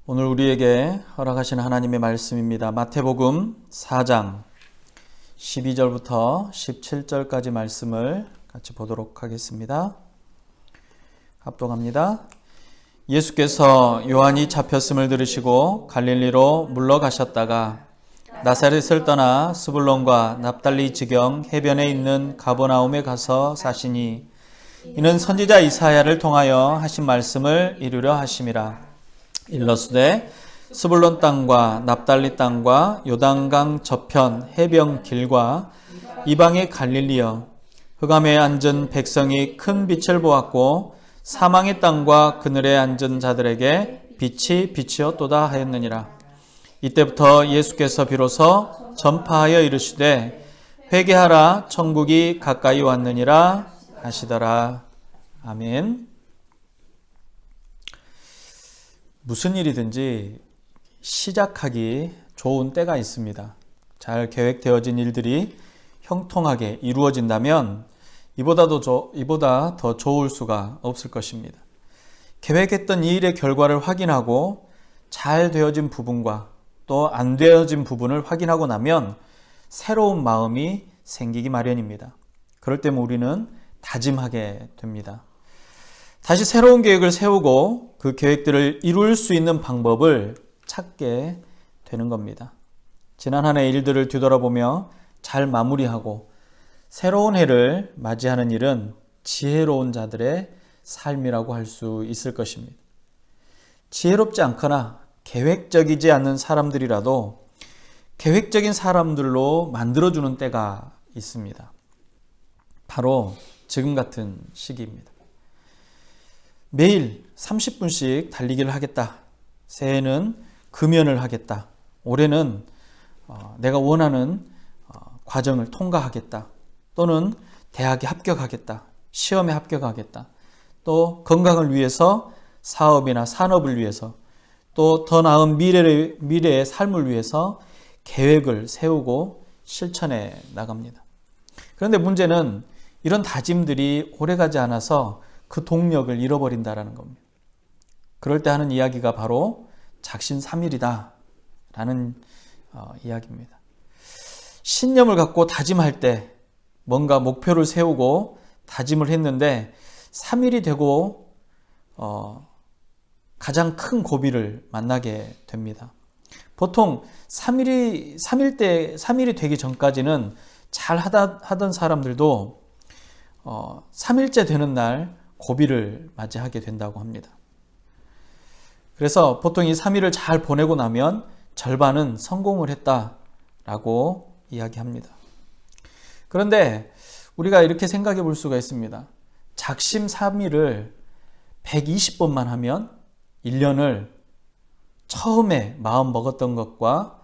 오늘 우리에게 허락하신 하나님의 말씀입니다. 마태복음 4장 12절부터 17절까지 말씀을 같이 보도록 하겠습니다. 합독합니다. 예수께서 요한이 잡혔음을 들으시고 갈릴리로 물러가셨다가 나사렛을 떠나 스불론과 납달리 지경 해변에 있는 가버나움에 가서 사시니 이는 선지자 이사야를 통하여 하신 말씀을 이루려 하심이라. 일러스되 스불론 땅과 납달리 땅과 요단강 저편 해변 길과 이방의 갈릴리여, 흑암에 앉은 백성이 큰 빛을 보았고 사망의 땅과 그늘에 앉은 자들에게 빛이 비치었도다 하였느니라. 이때부터 예수께서 비로소 전파하여 이르시되 회개하라, 천국이 가까이 왔느니라 하시더라. 아멘. 무슨 일이든지 시작하기 좋은 때가 있습니다. 잘 계획되어진 일들이 형통하게 이루어진다면 이보다 더 좋을 수가 없을 것입니다. 계획했던 이 일의 결과를 확인하고 잘 되어진 부분과 또 안 되어진 부분을 확인하고 나면 새로운 마음이 생기기 마련입니다. 그럴 때 우리는 다짐하게 됩니다. 다시 새로운 계획을 세우고 그 계획들을 이룰 수 있는 방법을 찾게 되는 겁니다. 지난 한 해 일들을 뒤돌아보며 잘 마무리하고 새로운 해를 맞이하는 일은 지혜로운 자들의 삶이라고 할 수 있을 것입니다. 지혜롭지 않거나 계획적이지 않는 사람들이라도 계획적인 사람들로 만들어주는 때가 있습니다. 바로 지금 같은 시기입니다. 매일 30분씩 달리기를 하겠다. 새해는 금연을 하겠다. 올해는 내가 원하는 과정을 통과하겠다. 또는 대학에 합격하겠다. 시험에 합격하겠다. 또 건강을 위해서, 사업이나 산업을 위해서, 또 더 나은 미래의 삶을 위해서 계획을 세우고 실천해 나갑니다. 그런데 문제는 이런 다짐들이 오래가지 않아서 그 동력을 잃어버린다는 겁니다. 그럴 때 하는 이야기가 바로 작심삼일이다 라는 이야기입니다. 신념을 갖고 다짐할 때 뭔가 목표를 세우고 다짐을 했는데 3일이 되고 가장 큰 고비를 만나게 됩니다. 보통 3일이 되기 전까지는 잘 하던 사람들도 3일째 되는 날 고비를 맞이하게 된다고 합니다. 그래서 보통 이 3일을 잘 보내고 나면 절반은 성공을 했다라고 이야기합니다. 그런데 우리가 이렇게 생각해 볼 수가 있습니다. 작심삼일을 120번만 하면 1년을 처음에 마음 먹었던 것과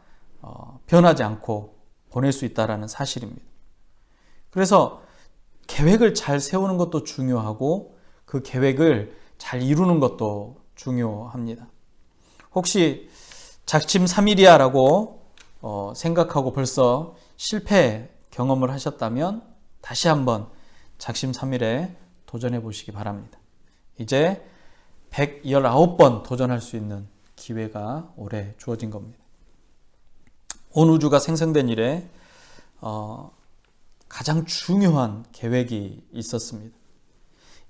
변하지 않고 보낼 수 있다는 사실입니다. 그래서 계획을 잘 세우는 것도 중요하고 그 계획을 잘 이루는 것도 중요합니다. 혹시 작심삼일이야 라고 생각하고 벌써 실패 경험을 하셨다면 다시 한번 작심삼일에 도전해 보시기 바랍니다. 이제 119번 도전할 수 있는 기회가 올해 주어진 겁니다. 온 우주가 생성된 이래 가장 중요한 계획이 있었습니다.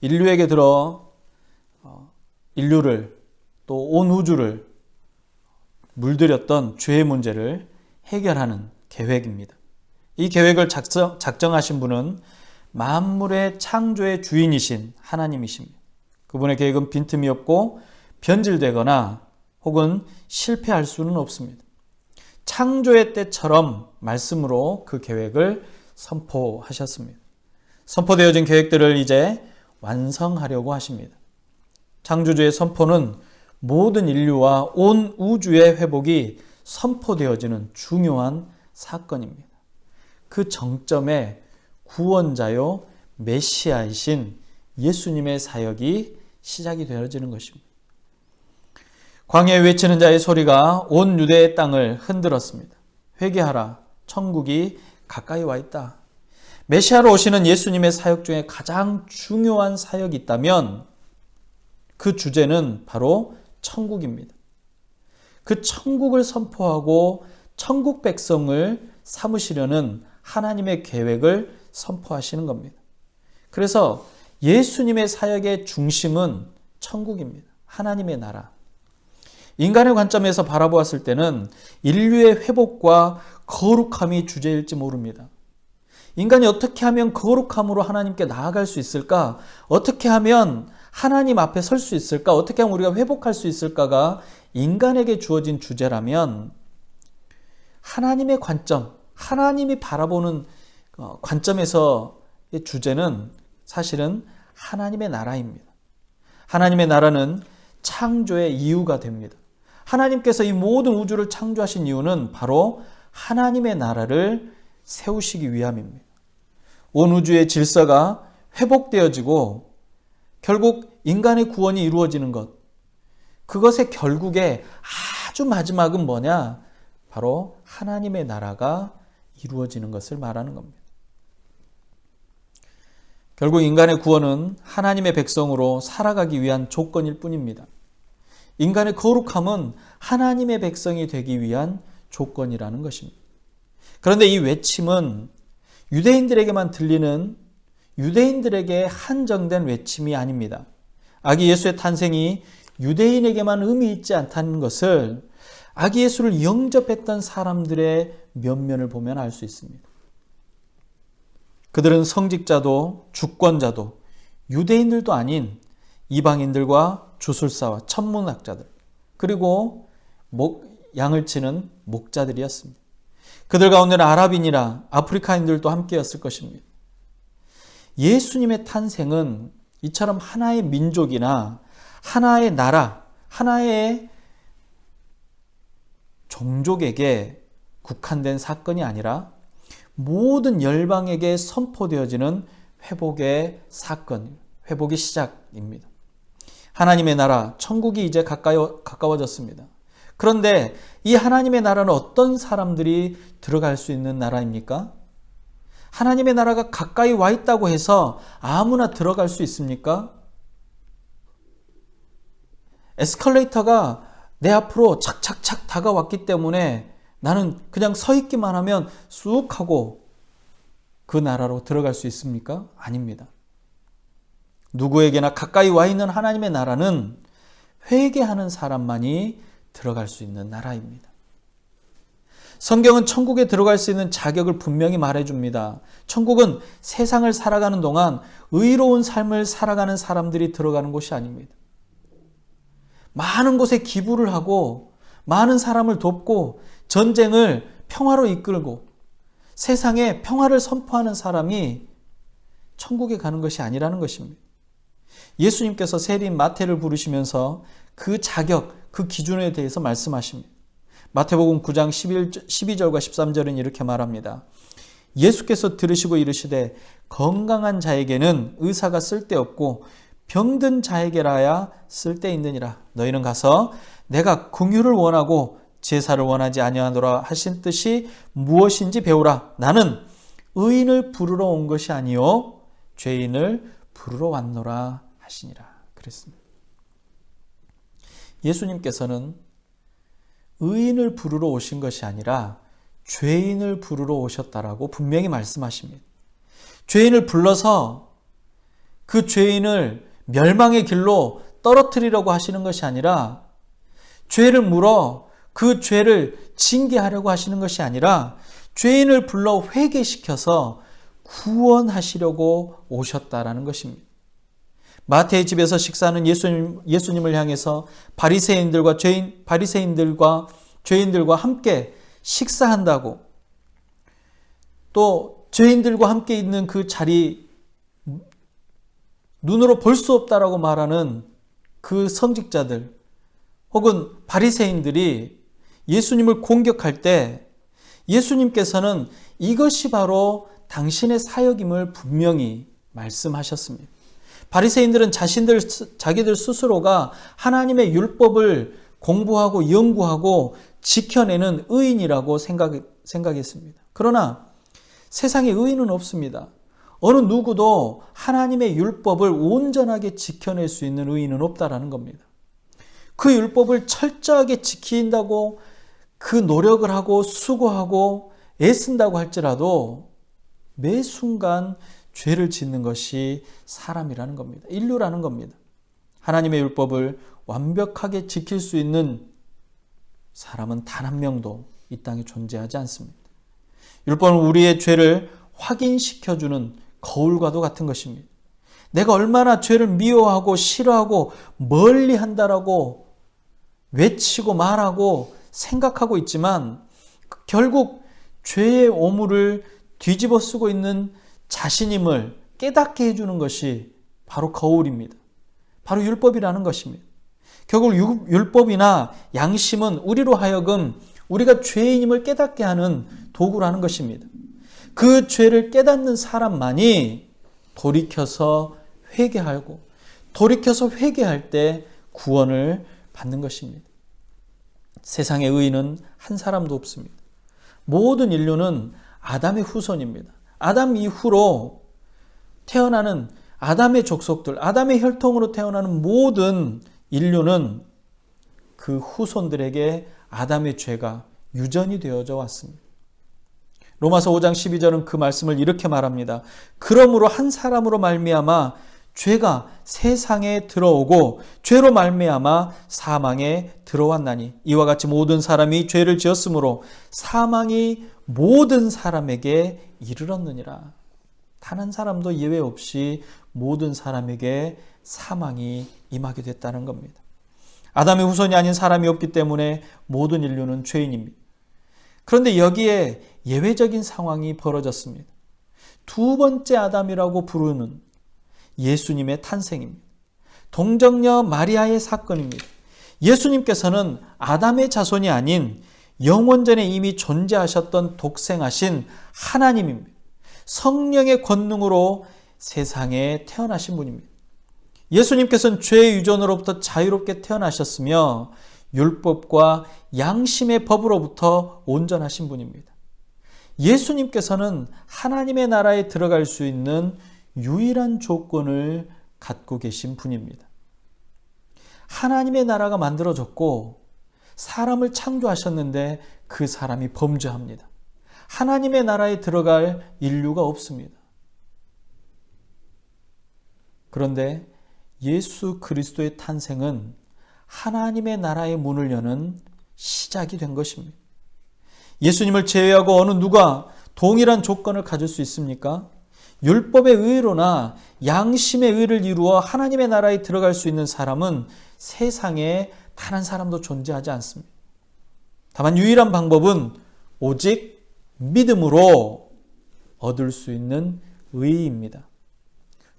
인류에게 들어 인류를 또 온 우주를 물들였던 죄의 문제를 해결하는 계획입니다. 이 계획을 작정하신 분은 만물의 창조의 주인이신 하나님이십니다. 그분의 계획은 빈틈이 없고 변질되거나 혹은 실패할 수는 없습니다. 창조의 때처럼 말씀으로 그 계획을 선포하셨습니다. 선포되어진 계획들을 이제 완성하려고 하십니다. 창조주의 선포는 모든 인류와 온 우주의 회복이 선포되어지는 중요한 사건입니다. 그 정점에 구원자요 메시아이신 예수님의 사역이 시작이 되어지는 것입니다. 광야에 외치는 자의 소리가 온 유대의 땅을 흔들었습니다. 회개하라, 천국이 가까이 와 있다. 메시아로 오시는 예수님의 사역 중에 가장 중요한 사역이 있다면 그 주제는 바로 천국입니다. 그 천국을 선포하고 천국 백성을 삼으시려는 하나님의 계획을 선포하시는 겁니다. 그래서 예수님의 사역의 중심은 천국입니다. 하나님의 나라. 인간의 관점에서 바라보았을 때는 인류의 회복과 거룩함이 주제일지 모릅니다. 인간이 어떻게 하면 거룩함으로 하나님께 나아갈 수 있을까? 어떻게 하면 하나님 앞에 설 수 있을까? 어떻게 하면 우리가 회복할 수 있을까가 인간에게 주어진 주제라면 하나님의 관점, 하나님이 바라보는 관점에서의 주제는 사실은 하나님의 나라입니다. 하나님의 나라는 창조의 이유가 됩니다. 하나님께서 이 모든 우주를 창조하신 이유는 바로 하나님의 나라를 세우시기 위함입니다. 온 우주의 질서가 회복되어지고 결국 인간의 구원이 이루어지는 것, 그것의 결국에 아주 마지막은 뭐냐? 바로 하나님의 나라가 이루어지는 것을 말하는 겁니다. 결국 인간의 구원은 하나님의 백성으로 살아가기 위한 조건일 뿐입니다. 인간의 거룩함은 하나님의 백성이 되기 위한 조건이라는 것입니다. 그런데 이 외침은 유대인들에게만 들리는 유대인들에게 한정된 외침이 아닙니다. 아기 예수의 탄생이 유대인에게만 의미 있지 않다는 것을 아기 예수를 영접했던 사람들의 면면을 보면 알 수 있습니다. 그들은 성직자도 주권자도 유대인들도 아닌 이방인들과 주술사와 천문학자들 그리고 양을 치는 목자들이었습니다. 그들 가운데는 아랍인이나 아프리카인들도 함께였을 것입니다. 예수님의 탄생은 이처럼 하나의 민족이나 하나의 나라, 하나의 종족에게 국한된 사건이 아니라 모든 열방에게 선포되어지는 회복의 사건, 회복의 시작입니다. 하나님의 나라, 천국이 이제 가까워졌습니다. 그런데 이 하나님의 나라는 어떤 사람들이 들어갈 수 있는 나라입니까? 하나님의 나라가 가까이 와 있다고 해서 아무나 들어갈 수 있습니까? 에스컬레이터가 내 앞으로 착착착 다가왔기 때문에 나는 그냥 서 있기만 하면 쑥 하고 그 나라로 들어갈 수 있습니까? 아닙니다. 누구에게나 가까이 와 있는 하나님의 나라는 회개하는 사람만이 들어갈 수 있는 나라입니다. 성경은 천국에 들어갈 수 있는 자격을 분명히 말해줍니다. 천국은 세상을 살아가는 동안 의로운 삶을 살아가는 사람들이 들어가는 곳이 아닙니다. 많은 곳에 기부를 하고 많은 사람을 돕고 전쟁을 평화로 이끌고 세상에 평화를 선포하는 사람이 천국에 가는 것이 아니라는 것입니다. 예수님께서 세리인 마태를 부르시면서 그 자격, 그 기준에 대해서 말씀하십니다. 마태복음 9장 12절과 13절은 이렇게 말합니다. 예수께서 들으시고 이르시되 건강한 자에게는 의사가 쓸데없고 병든 자에게라야 쓸데있느니라. 너희는 가서 내가 긍휼을 원하고 제사를 원하지 아니하노라 하신 뜻이 무엇인지 배우라. 나는 의인을 부르러 온 것이 아니요 죄인을 부르러 왔노라 하시니라. 그랬습니다. 예수님께서는 의인을 부르러 오신 것이 아니라 죄인을 부르러 오셨다라고 분명히 말씀하십니다. 죄인을 불러서 그 죄인을 멸망의 길로 떨어뜨리려고 하시는 것이 아니라 죄를 물어 그 죄를 징계하려고 하시는 것이 아니라 죄인을 불러 회개시켜서 구원하시려고 오셨다라는 것입니다. 마태의 집에서 식사하는 예수님을 향해서 바리새인들과 죄인들과 함께 식사한다고 또 죄인들과 함께 있는 그 자리 눈으로 볼 수 없다라고 말하는 그 성직자들 혹은 바리새인들이 예수님을 공격할 때 예수님께서는 이것이 바로 당신의 사역임을 분명히 말씀하셨습니다. 바리새인들은 자기들 스스로가 하나님의 율법을 공부하고 연구하고 지켜내는 의인이라고 생각했습니다. 그러나 세상에 의인은 없습니다. 어느 누구도 하나님의 율법을 온전하게 지켜낼 수 있는 의인은 없다라는 겁니다. 그 율법을 철저하게 지킨다고 그 노력을 하고 수고하고 애쓴다고 할지라도 매 순간 죄를 짓는 것이 사람이라는 겁니다. 인류라는 겁니다. 하나님의 율법을 완벽하게 지킬 수 있는 사람은 단 한 명도 이 땅에 존재하지 않습니다. 율법은 우리의 죄를 확인시켜주는 거울과도 같은 것입니다. 내가 얼마나 죄를 미워하고 싫어하고 멀리 한다라고 외치고 말하고 생각하고 있지만 결국 죄의 오물을 뒤집어 쓰고 있는 자신임을 깨닫게 해주는 것이 바로 거울입니다. 바로 율법이라는 것입니다. 결국 율법이나 양심은 우리로 하여금 우리가 죄인임을 깨닫게 하는 도구라는 것입니다. 그 죄를 깨닫는 사람만이 돌이켜서 회개하고 돌이켜서 회개할 때 구원을 받는 것입니다. 세상의 의인은 한 사람도 없습니다. 모든 인류는 아담의 후손입니다. 아담 이후로 태어나는 아담의 족속들, 아담의 혈통으로 태어나는 모든 인류는 그 후손들에게 아담의 죄가 유전이 되어져 왔습니다. 로마서 5장 12절은 그 말씀을 이렇게 말합니다. 그러므로 한 사람으로 말미암아 죄가 세상에 들어오고 죄로 말미암아 사망에 들어왔나니 이와 같이 모든 사람이 죄를 지었으므로 사망이 모든 사람에게 이르렀느니라. 단 한 사람도 예외 없이 모든 사람에게 사망이 임하게 됐다는 겁니다. 아담의 후손이 아닌 사람이 없기 때문에 모든 인류는 죄인입니다. 그런데 여기에 예외적인 상황이 벌어졌습니다. 두 번째 아담이라고 부르는 예수님의 탄생입니다. 동정녀 마리아의 사건입니다. 예수님께서는 아담의 자손이 아닌 영원전에 이미 존재하셨던 독생하신 하나님입니다. 성령의 권능으로 세상에 태어나신 분입니다. 예수님께서는 죄의 유전으로부터 자유롭게 태어나셨으며 율법과 양심의 법으로부터 온전하신 분입니다. 예수님께서는 하나님의 나라에 들어갈 수 있는 유일한 조건을 갖고 계신 분입니다. 하나님의 나라가 만들어졌고 사람을 창조하셨는데 그 사람이 범죄합니다. 하나님의 나라에 들어갈 인류가 없습니다. 그런데 예수 그리스도의 탄생은 하나님의 나라의 문을 여는 시작이 된 것입니다. 예수님을 제외하고 어느 누가 동일한 조건을 가질 수 있습니까? 율법의 의로나 양심의 의를 이루어 하나님의 나라에 들어갈 수 있는 사람은 세상에 단 한 사람도 존재하지 않습니다. 다만 유일한 방법은 오직 믿음으로 얻을 수 있는 의입니다.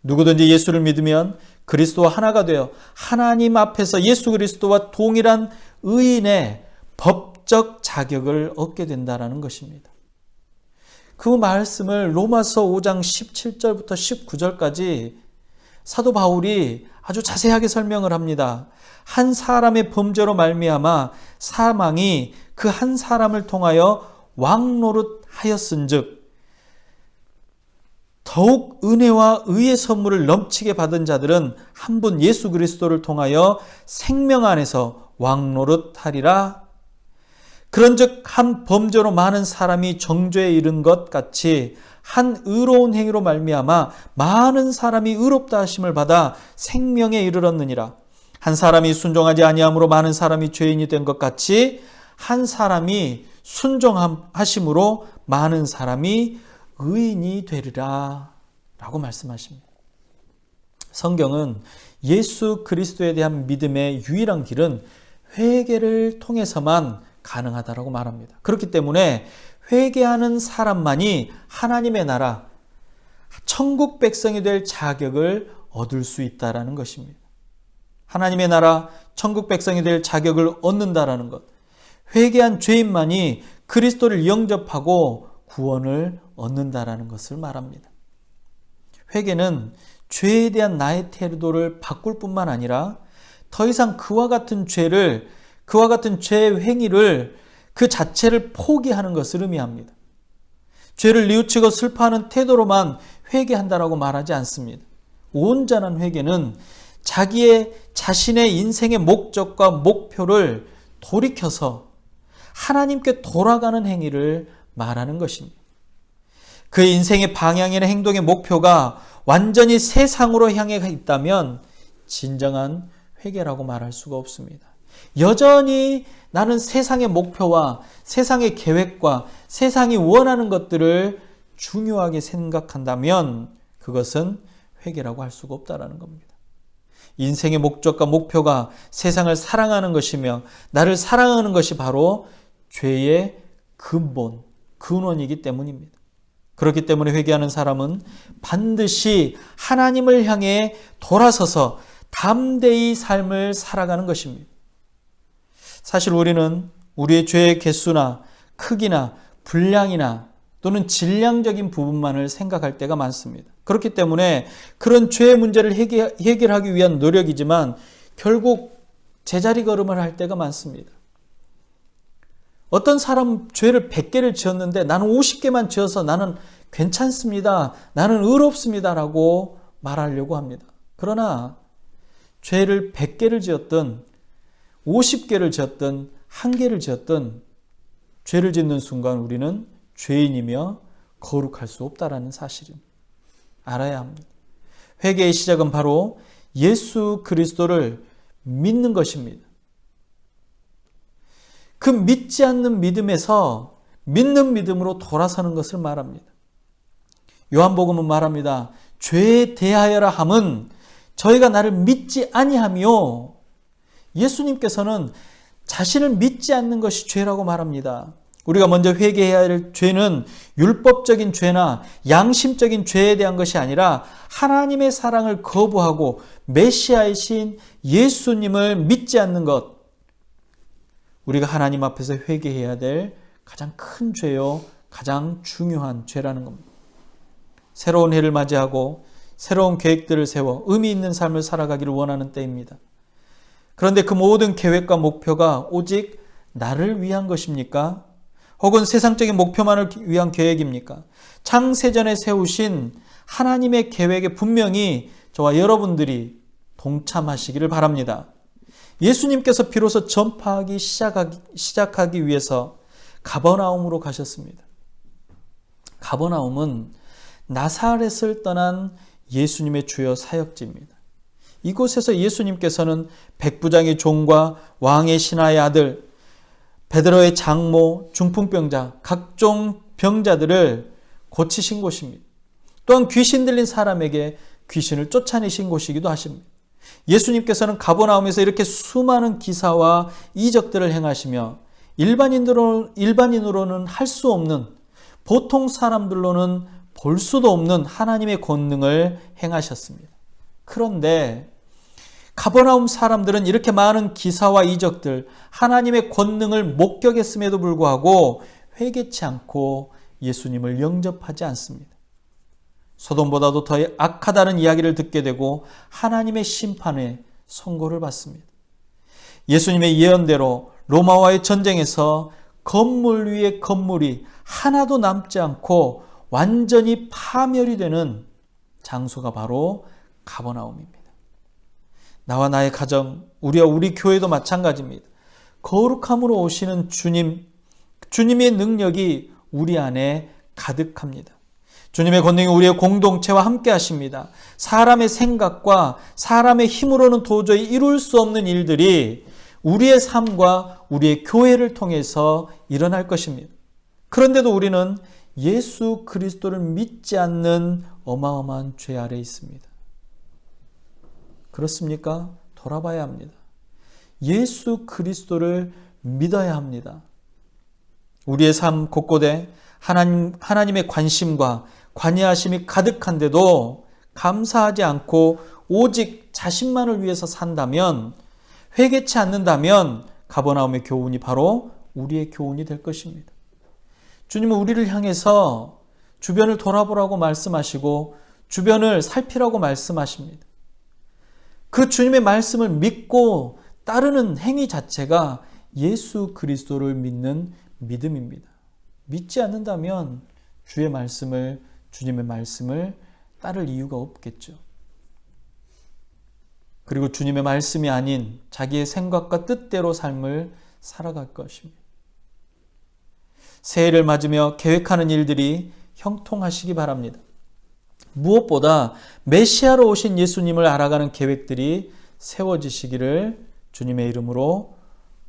누구든지 예수를 믿으면 그리스도와 하나가 되어 하나님 앞에서 예수 그리스도와 동일한 의인의 법적 자격을 얻게 된다는 것입니다. 그 말씀을 로마서 5장 17절부터 19절까지 사도 바울이 아주 자세하게 설명을 합니다. 한 사람의 범죄로 말미암아 사망이 그 한 사람을 통하여 왕노릇하였은즉 더욱 은혜와 의의 선물을 넘치게 받은 자들은 한 분 예수 그리스도를 통하여 생명 안에서 왕노릇하리라. 그런즉 한 범죄로 많은 사람이 정죄에 이른 것 같이 한 의로운 행위로 말미암아 많은 사람이 의롭다 하심을 받아 생명에 이르렀느니라. 한 사람이 순종하지 아니함으로 많은 사람이 죄인이 된 것 같이 한 사람이 순종하심으로 많은 사람이 의인이 되리라 라고 말씀하십니다. 성경은 예수 그리스도에 대한 믿음의 유일한 길은 회개를 통해서만 가능하다라고 말합니다. 그렇기 때문에 회개하는 사람만이 하나님의 나라, 천국 백성이 될 자격을 얻을 수 있다라는 것입니다. 하나님의 나라, 천국 백성이 될 자격을 얻는다라는 것. 회개한 죄인만이 그리스도를 영접하고 구원을 얻는다라는 것을 말합니다. 회개는 죄에 대한 나의 태도를 바꿀 뿐만 아니라 더 이상 그와 같은 죄의 행위를 그 자체를 포기하는 것을 의미합니다. 죄를 뉘우치고 슬퍼하는 태도로만 회개한다라고 말하지 않습니다. 온전한 회개는 자신의 인생의 목적과 목표를 돌이켜서 하나님께 돌아가는 행위를 말하는 것입니다. 그 인생의 방향이나 행동의 목표가 완전히 세상으로 향해 있다면 진정한 회개라고 말할 수가 없습니다. 여전히 나는 세상의 목표와 세상의 계획과 세상이 원하는 것들을 중요하게 생각한다면 그것은 회개라고 할 수가 없다는 겁니다. 인생의 목적과 목표가 세상을 사랑하는 것이며 나를 사랑하는 것이 바로 죄의 근원이기 때문입니다. 그렇기 때문에 회개하는 사람은 반드시 하나님을 향해 돌아서서 담대히 삶을 살아가는 것입니다. 사실 우리는 우리의 죄의 개수나 크기나 분량이나 또는 질량적인 부분만을 생각할 때가 많습니다. 그렇기 때문에 그런 죄의 문제를 해결하기 위한 노력이지만 결국 제자리 걸음을 할 때가 많습니다. 어떤 사람은 죄를 100개를 지었는데 나는 50개만 지어서 나는 괜찮습니다. 나는 의롭습니다. 라고 말하려고 합니다. 그러나 죄를 100개를 지었든 50개를 지었든 1개를 지었든 죄를 짓는 순간 우리는 죄인이며 거룩할 수 없다는 사실을 알아야 합니다. 회개의 시작은 바로 예수 그리스도를 믿는 것입니다. 그 믿지 않는 믿음에서 믿는 믿음으로 돌아서는 것을 말합니다. 요한복음은 말합니다. 죄에 대하여라 함은 저희가 나를 믿지 아니하며, 예수님께서는 자신을 믿지 않는 것이 죄라고 말합니다. 우리가 먼저 회개해야 할 죄는 율법적인 죄나 양심적인 죄에 대한 것이 아니라 하나님의 사랑을 거부하고 메시아이신 예수님을 믿지 않는 것, 우리가 하나님 앞에서 회개해야 될 가장 큰 죄요, 가장 중요한 죄라는 겁니다. 새로운 해를 맞이하고 새로운 계획들을 세워 의미 있는 삶을 살아가기를 원하는 때입니다. 그런데 그 모든 계획과 목표가 오직 나를 위한 것입니까? 혹은 세상적인 목표만을 위한 계획입니까? 창세전에 세우신 하나님의 계획에 분명히 저와 여러분들이 동참하시기를 바랍니다. 예수님께서 비로소 전파하기 시작하기 위해서 가버나움으로 가셨습니다. 가버나움은 나사렛을 떠난 예수님의 주요 사역지입니다. 이곳에서 예수님께서는 백부장의 종과 왕의 신하의 아들, 베드로의 장모, 중풍병자, 각종 병자들을 고치신 곳입니다. 또한 귀신 들린 사람에게 귀신을 쫓아내신 곳이기도 하십니다. 예수님께서는 가버나움에서 이렇게 수많은 기사와 이적들을 행하시며 일반인으로는 할 수 없는, 보통 사람들로는 볼 수도 없는 하나님의 권능을 행하셨습니다. 그런데 가버나움 사람들은 이렇게 많은 기사와 이적들, 하나님의 권능을 목격했음에도 불구하고 회개치 않고 예수님을 영접하지 않습니다. 소돔보다도 더 악하다는 이야기를 듣게 되고 하나님의 심판에 선고를 받습니다. 예수님의 예언대로 로마와의 전쟁에서 건물 위에 건물이 하나도 남지 않고 완전히 파멸이 되는 장소가 바로 가버나움입니다. 나와 나의 가정, 우리와 우리 교회도 마찬가지입니다. 거룩함으로 오시는 주님의 능력이 우리 안에 가득합니다. 주님의 권능이 우리의 공동체와 함께 하십니다. 사람의 생각과 사람의 힘으로는 도저히 이룰 수 없는 일들이 우리의 삶과 우리의 교회를 통해서 일어날 것입니다. 그런데도 우리는 예수 그리스도를 믿지 않는 어마어마한 죄 아래 있습니다. 그렇습니까? 돌아봐야 합니다. 예수 그리스도를 믿어야 합니다. 우리의 삶 곳곳에 하나님의 관심과 관여하심이 가득한데도 감사하지 않고 오직 자신만을 위해서 산다면, 회개치 않는다면 가버나움의 교훈이 바로 우리의 교훈이 될 것입니다. 주님은 우리를 향해서 주변을 돌아보라고 말씀하시고 주변을 살피라고 말씀하십니다. 그 주님의 말씀을 믿고 따르는 행위 자체가 예수 그리스도를 믿는 믿음입니다. 믿지 않는다면 주님의 말씀을 따를 이유가 없겠죠. 그리고 주님의 말씀이 아닌 자기의 생각과 뜻대로 삶을 살아갈 것입니다. 새해를 맞으며 계획하는 일들이 형통하시기 바랍니다. 무엇보다 메시아로 오신 예수님을 알아가는 계획들이 세워지시기를 주님의 이름으로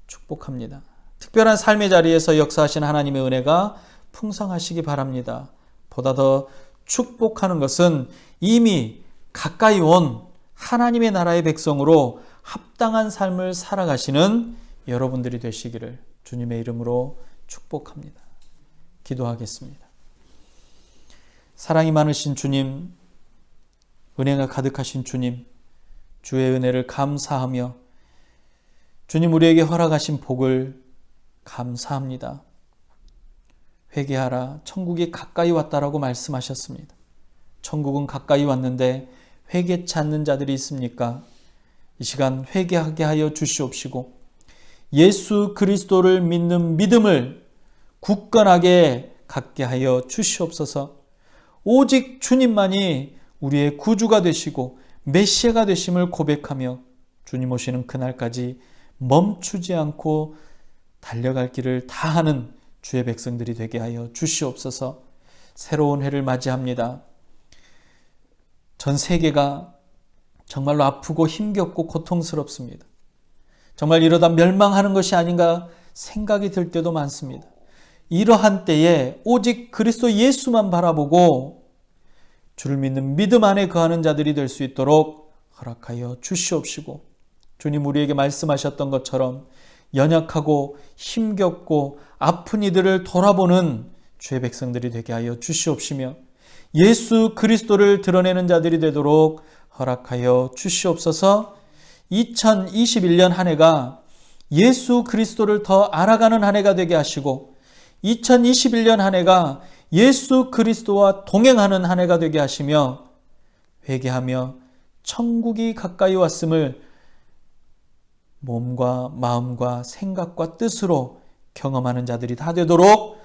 축복합니다. 특별한 삶의 자리에서 역사하신 하나님의 은혜가 풍성하시기 바랍니다. 보다 더 축복하는 것은 이미 가까이 온 하나님의 나라의 백성으로 합당한 삶을 살아가시는 여러분들이 되시기를 주님의 이름으로 축복합니다. 기도하겠습니다. 사랑이 많으신 주님, 은혜가 가득하신 주님, 주의 은혜를 감사하며 주님 우리에게 허락하신 복을 감사합니다. 회개하라, 천국이 가까이 왔다라고 말씀하셨습니다. 천국은 가까이 왔는데 회개치 않는 자들이 있습니까? 이 시간 회개하게 하여 주시옵시고 예수 그리스도를 믿는 믿음을 굳건하게 갖게 하여 주시옵소서. 오직 주님만이 우리의 구주가 되시고 메시아가 되심을 고백하며 주님 오시는 그날까지 멈추지 않고 달려갈 길을 다하는 주의 백성들이 되게 하여 주시옵소서. 새로운 해를 맞이합니다. 전 세계가 정말로 아프고 힘겹고 고통스럽습니다. 정말 이러다 멸망하는 것이 아닌가 생각이 들 때도 많습니다. 이러한 때에 오직 그리스도 예수만 바라보고 주를 믿는 믿음 안에 거하는 자들이 될 수 있도록 허락하여 주시옵시고 주님 우리에게 말씀하셨던 것처럼 연약하고 힘겹고 아픈 이들을 돌아보는 주의 백성들이 되게 하여 주시옵시며 예수 그리스도를 드러내는 자들이 되도록 허락하여 주시옵소서. 2021년 한 해가 예수 그리스도를 더 알아가는 한 해가 되게 하시고 2021년 한 해가 예수 그리스도와 동행하는 한 해가 되게 하시며 회개하며 천국이 가까이 왔음을 몸과 마음과 생각과 뜻으로 경험하는 자들이 다 되도록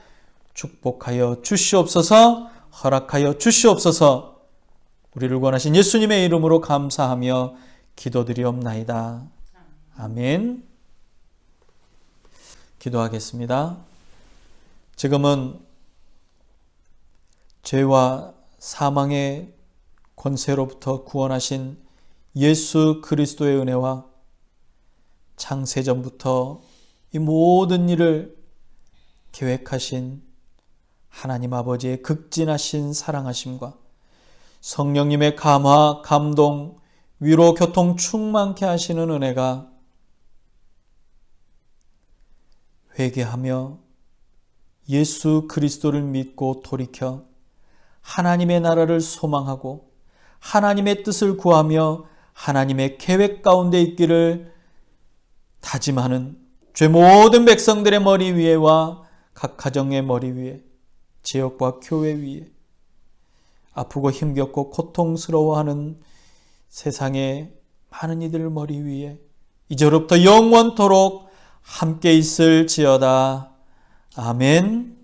축복하여 주시옵소서. 허락하여 주시옵소서. 우리를 구원하신 예수님의 이름으로 감사하며 기도드리옵나이다. 아멘. 기도하겠습니다. 지금은 죄와 사망의 권세로부터 구원하신 예수 그리스도의 은혜와 창세전부터 이 모든 일을 계획하신 하나님 아버지의 극진하신 사랑하심과 성령님의 감화, 감동, 위로, 교통 충만케 하시는 은혜가 회개하며 예수 그리스도를 믿고 돌이켜 하나님의 나라를 소망하고 하나님의 뜻을 구하며 하나님의 계획 가운데 있기를 다짐하는 죄 모든 백성들의 머리 위에와 각 가정의 머리 위에 지역과 교회 위에 아프고 힘겹고 고통스러워하는 세상의 많은 이들 머리 위에 이제로부터 영원토록 함께 있을지어다. 아멘.